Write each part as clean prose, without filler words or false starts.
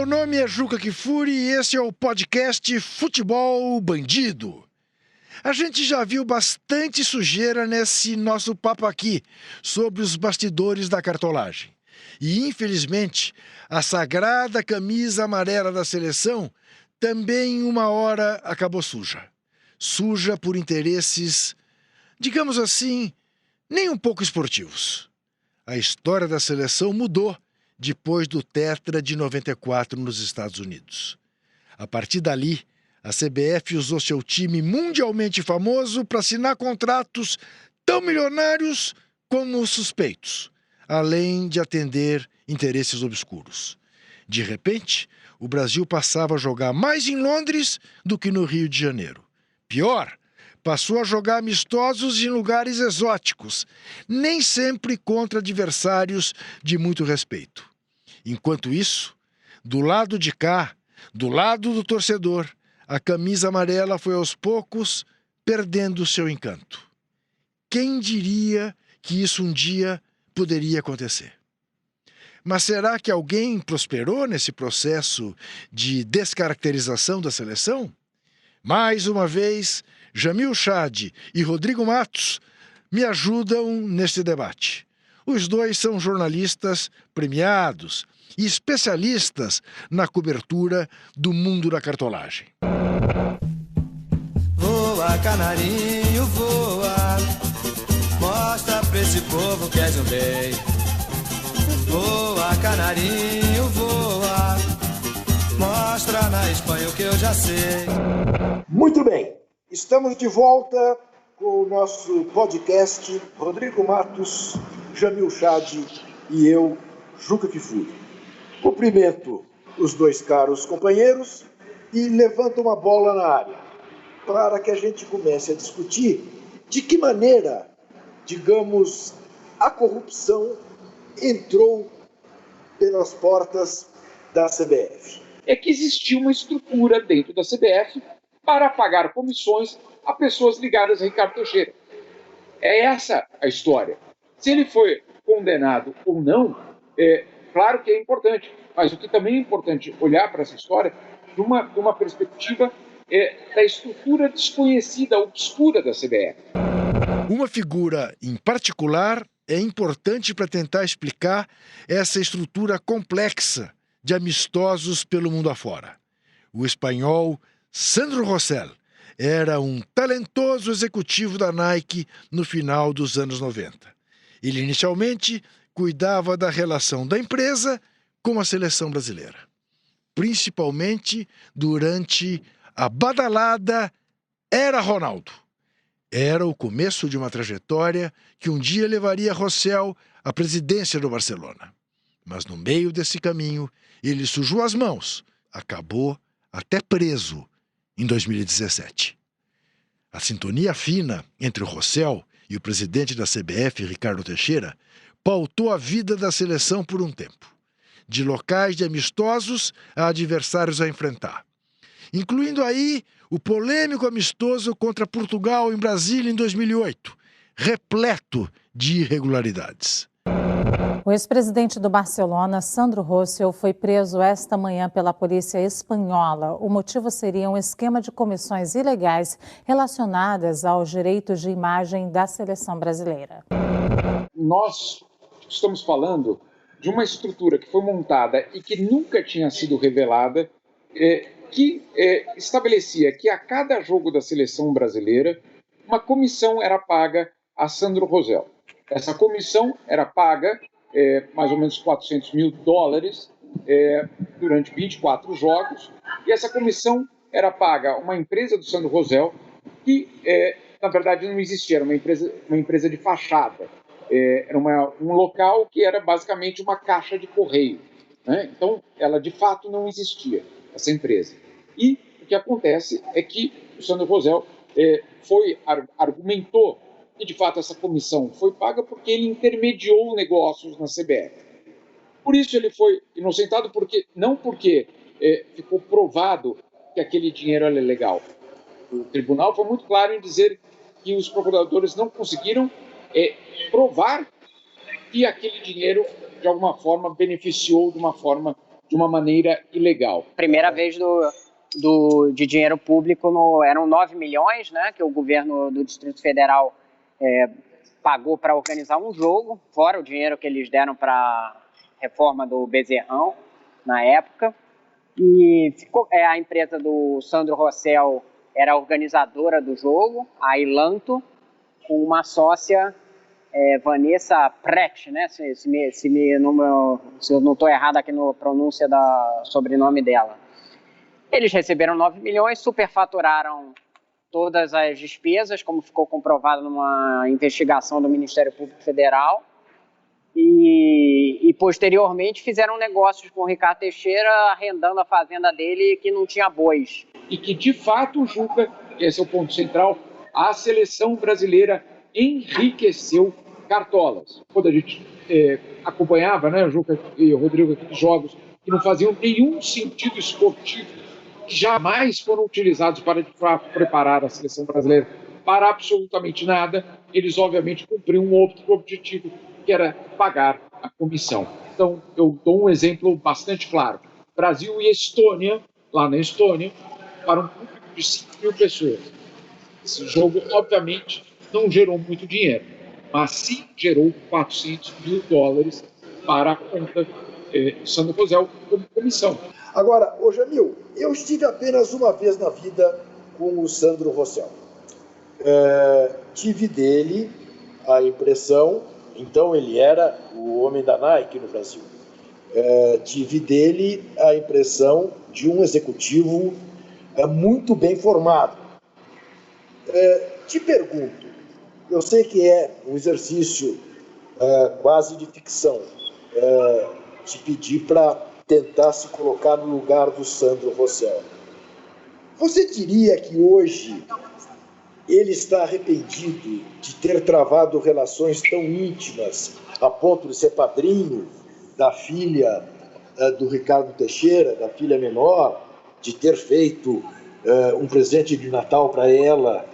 Meu nome é Juca Kfouri e esse é o podcast Futebol Bandido. A gente já viu bastante sujeira nesse nosso papo aqui sobre os bastidores da cartolagem. E, infelizmente, a sagrada camisa amarela da seleção também uma hora acabou suja. Suja por interesses, digamos assim, nem um pouco esportivos. A história da seleção mudou depois do Tetra de 94 nos Estados Unidos. A partir dali, a CBF usou seu time mundialmente famoso para assinar contratos tão milionários como suspeitos, além de atender interesses obscuros. De repente, o Brasil passava a jogar mais em Londres do que no Rio de Janeiro. Pior, passou a jogar amistosos em lugares exóticos, nem sempre contra adversários de muito respeito. Enquanto isso, do lado de cá, do lado do torcedor, a camisa amarela foi aos poucos perdendo seu encanto. Quem diria que isso um dia poderia acontecer? Mas será que alguém prosperou nesse processo de descaracterização da seleção? Mais uma vez, Jamil Chad e Rodrigo Matos me ajudam neste debate. Os dois são jornalistas premiados e especialistas na cobertura do mundo da cartolagem. Voa, canarinho, voa, mostra pra esse povo que és um rei. Voa, canarinho, voa, mostra na Espanha o que eu já sei. Muito bem, estamos de volta com o nosso podcast Rodrigo Matos, Jamil Chad e eu, Juca Kfouri. Cumprimento os dois caros companheiros e levanto uma bola na área para que a gente comece a discutir de que maneira, digamos, a corrupção entrou pelas portas da CBF. É que existia uma estrutura dentro da CBF para pagar comissões a pessoas ligadas a Ricardo Teixeira. É essa a história. Se ele foi condenado ou não, claro que é importante, mas o que também é importante olhar para essa história de uma perspectiva da estrutura desconhecida, obscura da CBF. Uma figura em particular é importante para tentar explicar essa estrutura complexa de amistosos pelo mundo afora. O espanhol Sandro Rosell era um talentoso executivo da Nike no final dos anos 90. Ele inicialmente cuidava da relação da empresa com a seleção brasileira, principalmente durante a badalada Era Ronaldo. Era o começo de uma trajetória que um dia levaria Rosell à presidência do Barcelona. Mas no meio desse caminho, ele sujou as mãos, acabou até preso em 2017. A sintonia fina entre o Rosell e o presidente da CBF, Ricardo Teixeira, pautou a vida da seleção por um tempo, de locais de amistosos a adversários a enfrentar, incluindo aí o polêmico amistoso contra Portugal em Brasília em 2008, repleto de irregularidades. O ex-presidente do Barcelona, Sandro Rosell, foi preso esta manhã pela polícia espanhola. O motivo seria um esquema de comissões ilegais relacionadas aos direitos de imagem da seleção brasileira. Nós estamos falando de uma estrutura que foi montada e que nunca tinha sido revelada, que estabelecia que a cada jogo da seleção brasileira, uma comissão era paga a Sandro Rosell. Essa comissão era paga mais ou menos $400 mil durante 24 jogos, e essa comissão era paga a uma empresa do Sandro Rosell que, na verdade, não existia, era uma empresa de fachada. Era um local que era basicamente uma caixa de correio, né? Então, ela de fato não existia, essa empresa. E o que acontece é que o Sandro Rosell argumentou que de fato essa comissão foi paga porque ele intermediou negócios na CBF. Por isso ele foi inocentado, não porque ficou provado que aquele dinheiro era legal. O tribunal foi muito claro em dizer que os procuradores não conseguiram provar que aquele dinheiro, de alguma forma, beneficiou de uma forma de uma maneira ilegal. Primeira vez de dinheiro público, eram 9 milhões, né, que o governo do Distrito Federal pagou para organizar um jogo, fora o dinheiro que eles deram para a reforma do Bezerrão na época. E a empresa do Sandro Rossell era a organizadora do jogo, a Ilanto, com uma sócia, Vanessa Prete, né? Se eu não estou errado aqui na pronúncia do sobrenome dela. Eles receberam 9 milhões, superfaturaram todas as despesas, como ficou comprovado numa investigação do Ministério Público Federal, e posteriormente fizeram negócios com o Ricardo Teixeira, arrendando a fazenda dele que não tinha bois. E que, de fato, Juca, esse é o ponto central, a seleção brasileira enriqueceu cartolas. Quando a gente acompanhava, né, Juca e o Rodrigo, aqueles jogos que não faziam nenhum sentido esportivo, que jamais foram utilizados para, de fato, preparar a seleção brasileira para absolutamente nada, eles, obviamente, cumpriam um outro objetivo, que era pagar a comissão. Então, eu dou um exemplo bastante claro. Brasil e Estônia, lá na Estônia, para um público de 5 mil pessoas. Esse jogo, obviamente, não gerou muito dinheiro, mas sim gerou $400 mil para a conta Sandro Rossell como comissão. Agora, ô Jamil, eu estive apenas uma vez na vida com o Sandro Rossell. Tive dele a impressão, então ele era o homem da Nike no Brasil, tive dele a impressão de um executivo muito bem formado. Te pergunto, eu sei que é um exercício quase de ficção, te pedir para tentar se colocar no lugar do Sandro Rossell. Você diria que hoje ele está arrependido de ter travado relações tão íntimas a ponto de ser padrinho da filha do Ricardo Teixeira, da filha menor, de ter feito um presente de Natal para ela,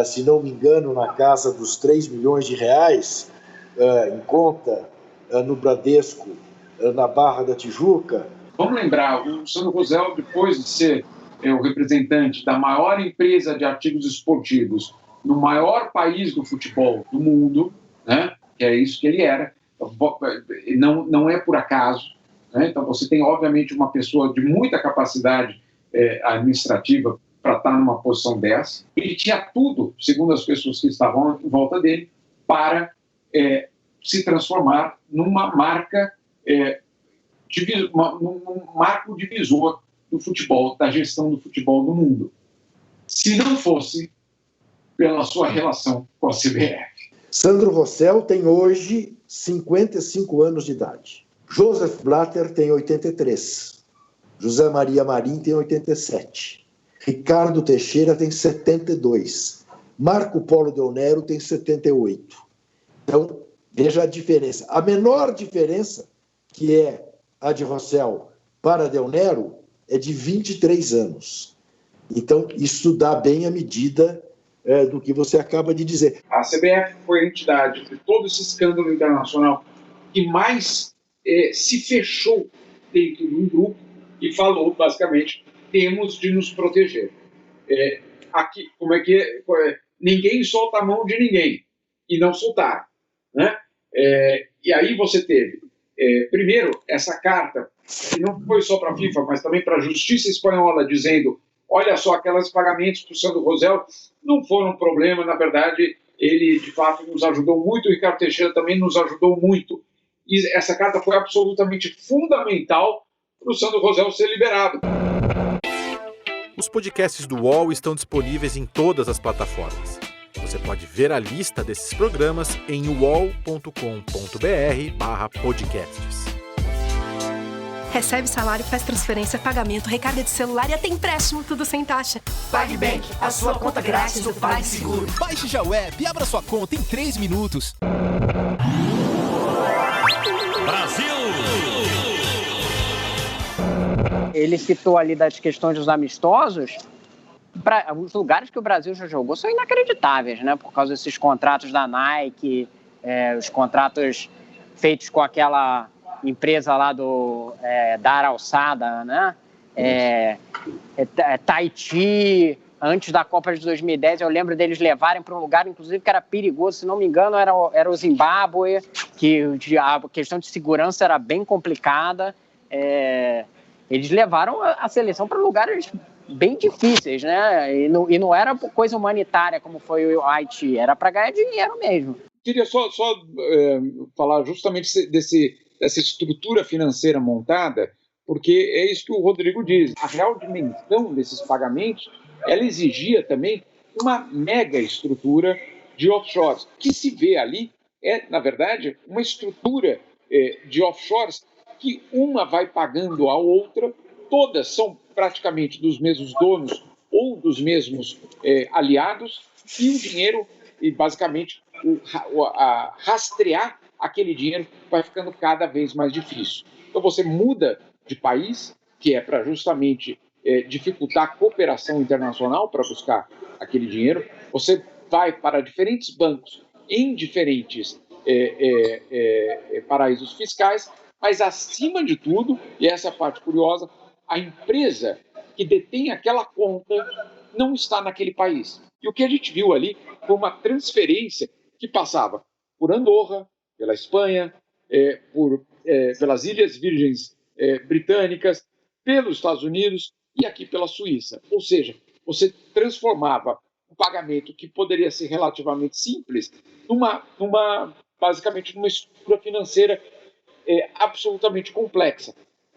se não me engano, na casa dos 3 milhões de reais, em conta, no Bradesco, na Barra da Tijuca? Vamos lembrar, o Sandro Rossell, depois de ser o representante da maior empresa de artigos esportivos no maior país do futebol do mundo, né, que é isso que ele era, não é por acaso, né, então você tem, obviamente, uma pessoa de muita capacidade administrativa para estar numa posição dessa. Ele tinha tudo, segundo as pessoas que estavam em volta dele, para se transformar numa marca, num marco divisor do futebol, da gestão do futebol no mundo. Se não fosse pela sua relação com a CBF. Sandro Rossell tem hoje 55 anos de idade. Joseph Blatter tem 83. José Maria Marim tem 87. Ricardo Teixeira tem 72. Marco Polo Del Nero tem 78. Então, veja a diferença. A menor diferença, que é a de Rossell para Del Nero, é de 23 anos. Então, isso dá bem a medida do que você acaba de dizer. A CBF foi a entidade de todo esse escândalo internacional que mais se fechou dentro de um grupo e falou, basicamente, temos de nos proteger. Aqui, como é que é? Ninguém solta a mão de ninguém, e não soltaram, né? E aí você teve, primeiro, essa carta, que não foi só para a FIFA, mas também para a Justiça Espanhola, dizendo, olha só, aqueles pagamentos para o Sandro Rossell não foram um problema, na verdade, ele, de fato, nos ajudou muito, o Ricardo Teixeira também nos ajudou muito. E essa carta foi absolutamente fundamental para o Sandro Rossell ser liberado. Os podcasts do UOL estão disponíveis em todas as plataformas. Você pode ver a lista desses programas em uol.com.br/podcasts. Recebe salário, faz transferência, pagamento, recarga de celular e até empréstimo, tudo sem taxa. PagBank, a sua conta grátis do PagSeguro. Baixe já o app e abra sua conta em 3 minutos. Brasil! Ele citou ali das questões dos amistosos. Os lugares que o Brasil já jogou são inacreditáveis, né? Por causa desses contratos da Nike, os contratos feitos com aquela empresa lá da Aralçada, né? Tahiti, antes da Copa de 2010, eu lembro deles levarem para um lugar, inclusive, que era perigoso, se não me engano, era o Zimbábue, que a questão de segurança era bem complicada. Eles levaram a seleção para lugares bem difíceis, né? E não era coisa humanitária como foi o Haiti, era para ganhar dinheiro mesmo. Queria só falar justamente dessa estrutura financeira montada, porque é isso que o Rodrigo diz. A real dimensão desses pagamentos, ela exigia também uma mega estrutura de offshores. O que se vê ali na verdade, uma estrutura de offshores que uma vai pagando a outra, todas são praticamente dos mesmos donos ou dos mesmos aliados, e o dinheiro, e basicamente, rastrear aquele dinheiro vai ficando cada vez mais difícil. Então você muda de país, que é para justamente dificultar a cooperação internacional para buscar aquele dinheiro, você vai para diferentes bancos em diferentes paraísos fiscais, mas acima de tudo, e essa é a parte curiosa, a empresa que detém aquela conta não está naquele país. E o que a gente viu ali foi uma transferência que passava por Andorra, pela Espanha, pelas Ilhas Virgens Britânicas, pelos Estados Unidos e aqui pela Suíça. Ou seja, você transformava um pagamento que poderia ser relativamente simples basicamente numa estrutura financeira absolutamente complexa.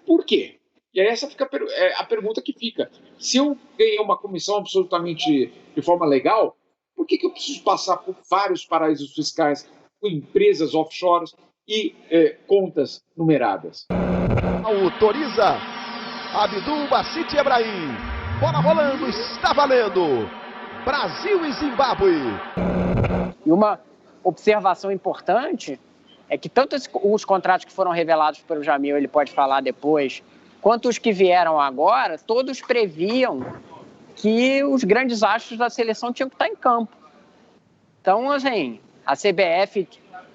Por quê? E aí essa fica a pergunta que fica. Se eu ganhei uma comissão absolutamente de forma legal, por que eu preciso passar por vários paraísos fiscais, com empresas offshore e contas numeradas? Autoriza Abdul Basit Ebrahim. Bola rolando, está valendo. Brasil e Zimbábue. E uma observação importante é que tanto os contratos que foram revelados pelo Jamil, ele pode falar depois, quanto os que vieram agora, todos previam que os grandes astros da seleção tinham que estar em campo. Então, assim, a CBF,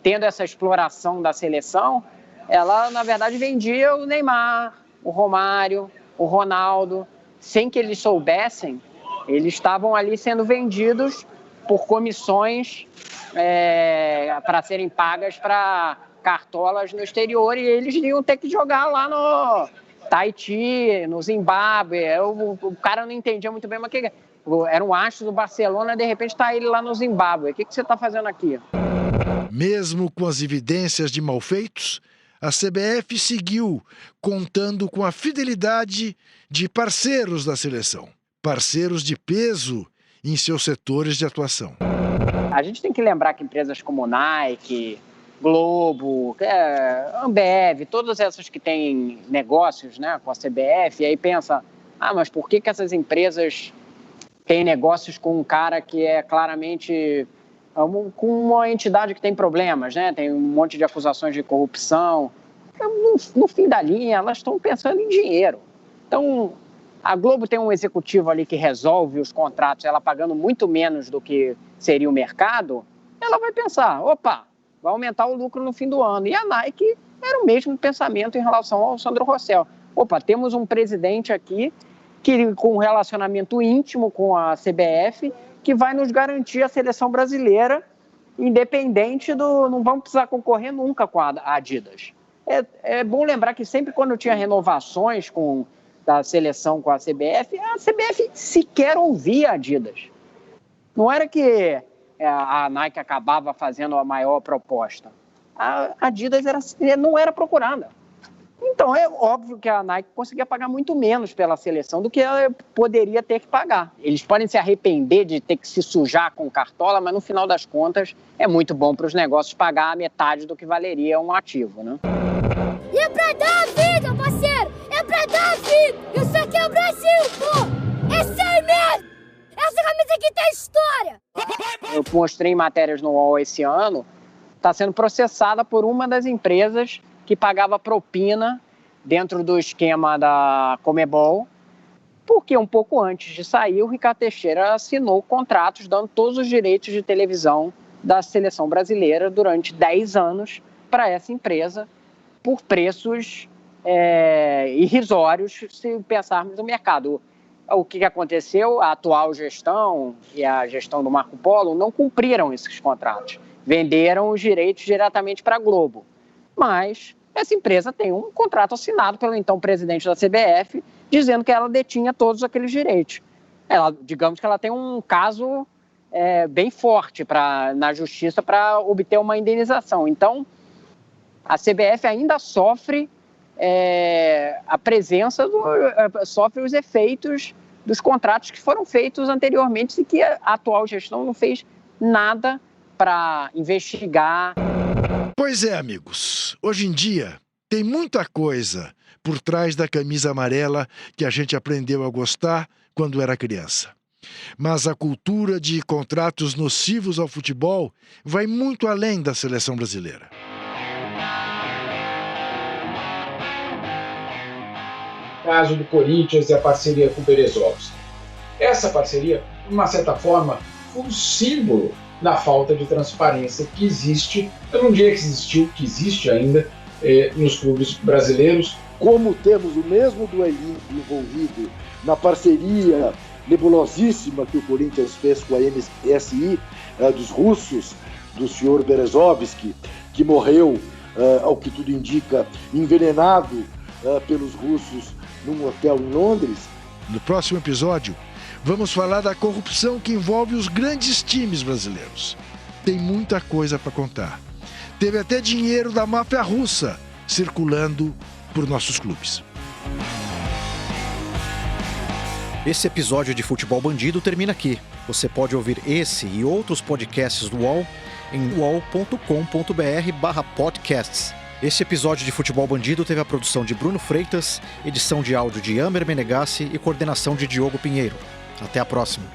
tendo essa exploração da seleção, ela, na verdade, vendia o Neymar, o Romário, o Ronaldo, sem que eles soubessem, eles estavam ali sendo vendidos por comissões para serem pagas para cartolas no exterior, e eles iam ter que jogar lá no Tahiti, no Zimbábue. O cara não entendia muito bem, mas era um astro do Barcelona, de repente está ele lá no Zimbábue. O que você está fazendo aqui? Mesmo com as evidências de malfeitos, a CBF seguiu contando com a fidelidade de parceiros da seleção, parceiros de peso em seus setores de atuação. A gente tem que lembrar que empresas como Nike, Globo, Ambev, todas essas que têm negócios, né, com a CBF, e aí pensa, mas por que essas empresas têm negócios com um cara que é claramente com uma entidade que tem problemas, né? Tem um monte de acusações de corrupção. No fim da linha, elas estão pensando em dinheiro. Então, a Globo tem um executivo ali que resolve os contratos, ela pagando muito menos do que seria o mercado, ela vai pensar, vai aumentar o lucro no fim do ano. E a Nike era o mesmo pensamento em relação ao Sandro Rosell. Temos um presidente aqui que, com um relacionamento íntimo com a CBF, que vai nos garantir a seleção brasileira, independente não vamos precisar concorrer nunca com a Adidas. É bom lembrar que sempre quando tinha renovações da seleção com a CBF sequer ouvia a Adidas. Não era que a Nike acabava fazendo a maior proposta. A Adidas não era procurada. Então, é óbvio que a Nike conseguia pagar muito menos pela seleção do que ela poderia ter que pagar. Eles podem se arrepender de ter que se sujar com cartola, mas no final das contas é muito bom para os negócios pagar a metade do que valeria um ativo, né? E é pra dar a vida, parceiro! É pra dar a vida! Isso aqui é o Brasil, pô! É sem medo! Essa camisa aqui tem história! Eu mostrei matérias no UOL esse ano, está sendo processada por uma das empresas que pagava propina dentro do esquema da Conmebol, porque um pouco antes de sair, o Ricardo Teixeira assinou contratos dando todos os direitos de televisão da seleção brasileira durante 10 anos para essa empresa, por preços irrisórios se pensarmos no mercado. O que aconteceu? A atual gestão e a gestão do Marco Polo não cumpriram esses contratos. Venderam os direitos diretamente para a Globo. Mas essa empresa tem um contrato assinado pelo então presidente da CBF, dizendo que ela detinha todos aqueles direitos. Digamos que ela tem um caso bem forte na justiça para obter uma indenização. Então, a CBF ainda sofre sofre os efeitos dos contratos que foram feitos anteriormente e que a atual gestão não fez nada para investigar. Pois é, amigos. Hoje em dia tem muita coisa por trás da camisa amarela que a gente aprendeu a gostar quando era criança. Mas a cultura de contratos nocivos ao futebol vai muito além da seleção brasileira. Caso do Corinthians e a parceria com o Berezovski. Essa parceria, de uma certa forma, foi um símbolo da falta de transparência que existe, eu não diria que existiu, que existe ainda nos clubes brasileiros. Como temos o mesmo duelinho envolvido na parceria nebulosíssima que o Corinthians fez com a MSI dos russos, do senhor Berezovski, que morreu, ao que tudo indica, envenenado pelos russos num hotel em Londres. No próximo episódio, vamos falar da corrupção que envolve os grandes times brasileiros. Tem muita coisa para contar. Teve até dinheiro da máfia russa circulando por nossos clubes. Esse episódio de Futebol Bandido termina aqui. Você pode ouvir esse e outros podcasts do UOL em uol.com.br/podcasts. Esse episódio de Futebol Bandido teve a produção de Bruno Freitas, edição de áudio de Amer Menegassi e coordenação de Diogo Pinheiro. Até a próxima.